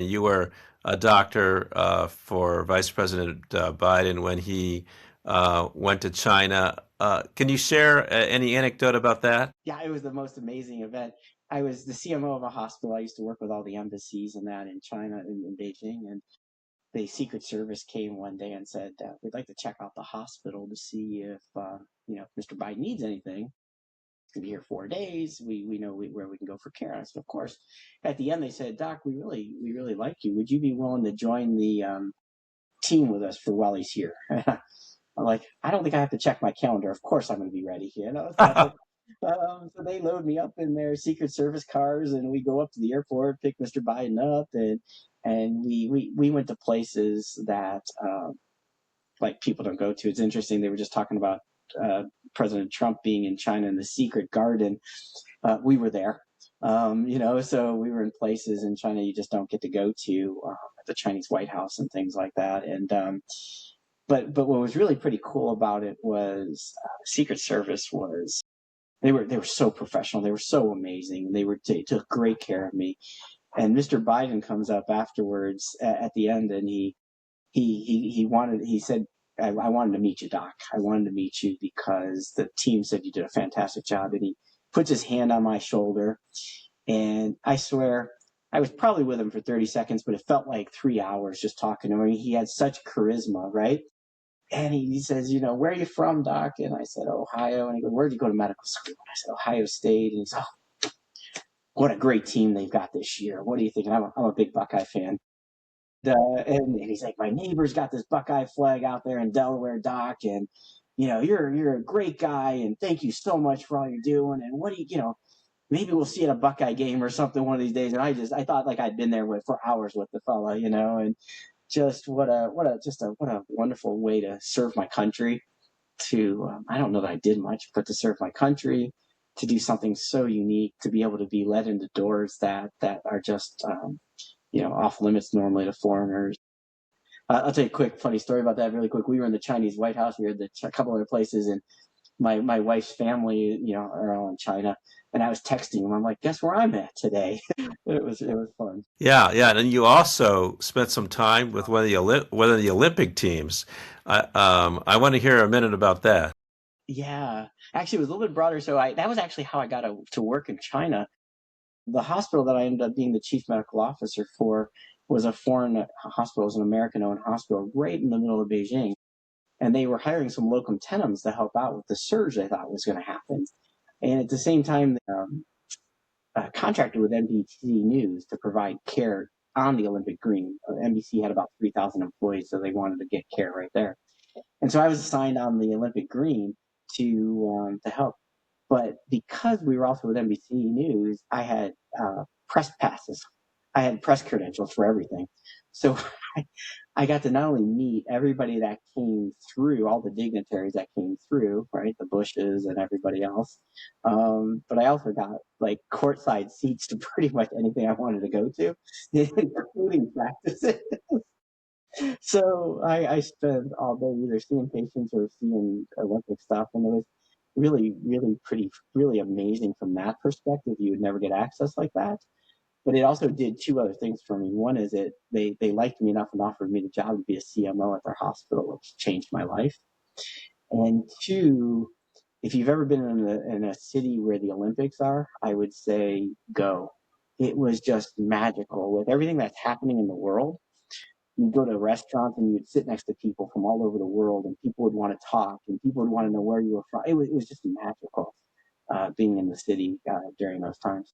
You were a doctor for Vice President Biden when he went to China. Can you share any anecdote about that? Yeah, it was the most amazing event. I was the CMO of a hospital. I used to work with all the embassies and that in China, in Beijing, and the Secret Service came one day and said, "We'd like to check out the hospital to see if if Mr. Biden needs anything. He's gonna be here 4 days. We know where we can go for care." And I said, "Of course." At the end, they said, "Doc, we really like you. Would you be willing to join the team with us for while he's here?" I'm like, I don't think I have to check my calendar. Of course, I'm going to be ready. So, so they load me up in their Secret Service cars, and we go up to the airport, pick Mr. Biden up, and we went to places that like people don't go to. It's interesting. They were just talking about President Trump being in China in the secret garden. We were there. So we were in places in China you just don't get to go to, at the Chinese White House and things like that. And but what was really pretty cool about it was Secret Service was they were so professional. They were so amazing. They took great care of me. And Mr. Biden comes up afterwards at the end, and he said, I wanted to meet you, Doc. I wanted to meet you because the team said you did a fantastic job." And he puts his hand on my shoulder, and I swear I was probably with him for 30 seconds, but it felt like 3 hours just talking to him. He had such charisma, right? And he says, "Where are you from, Doc?" And I said, "Ohio." And he goes, "Where'd you go to medical school?" And I said, "Ohio State." And he's, "Oh, what a great team they've got this year. What do you think?" And I'm a big Buckeye fan. And he's like, "My neighbor's got this Buckeye flag out there in Delaware, Doc. And, you're a great guy. And thank you so much for all you're doing. And what do maybe we'll see at a Buckeye game or something one of these days." And I thought like I'd been there for hours with the fella, and just what a wonderful way to serve my country. I don't know that I did much, but to serve my country, to do something so unique, to be able to be led into doors that are just off limits normally to foreigners. I'll tell you a quick funny story about that really quick. We were in the Chinese White House. We were at a couple other places, and my wife's family, are all in China. And I was texting them. I'm like, "Guess where I'm at today?" It was fun. Yeah, yeah, and you also spent some time with one of the Olympic teams. I want to hear a minute about that. Yeah, actually, it was a little bit broader. So that was actually how I got to work in China. The hospital that I ended up being the chief medical officer for was a foreign hospital. It was an American-owned hospital right in the middle of Beijing, and they were hiring some locum tenens to help out with the surge they thought was going to happen. And at the same time, contracted with NBC News to provide care on the Olympic Green. NBC had about 3,000 employees, so they wanted to get care right there. And so I was assigned on the Olympic Green to help. But because we were also with NBC News, I had press passes. I had press credentials for everything. So I got to not only meet everybody that came through, all the dignitaries that came through, right, the Bushes and everybody else, but I also got like courtside seats to pretty much anything I wanted to go to, including practices. So I spent all day either seeing patients or seeing Olympic stuff, and it was really, really pretty, really amazing from that perspective. You would never get access like that. But it also did two other things for me. One is they liked me enough and offered me the job to be a CMO at their hospital, which changed my life. And two, if you've ever been in a city where the Olympics are, I would say go. It was just magical with everything that's happening in the world. You'd go to restaurants and you'd sit next to people from all over the world, and people would want to talk, and people would want to know where you were from. It was just magical being in the city during those times.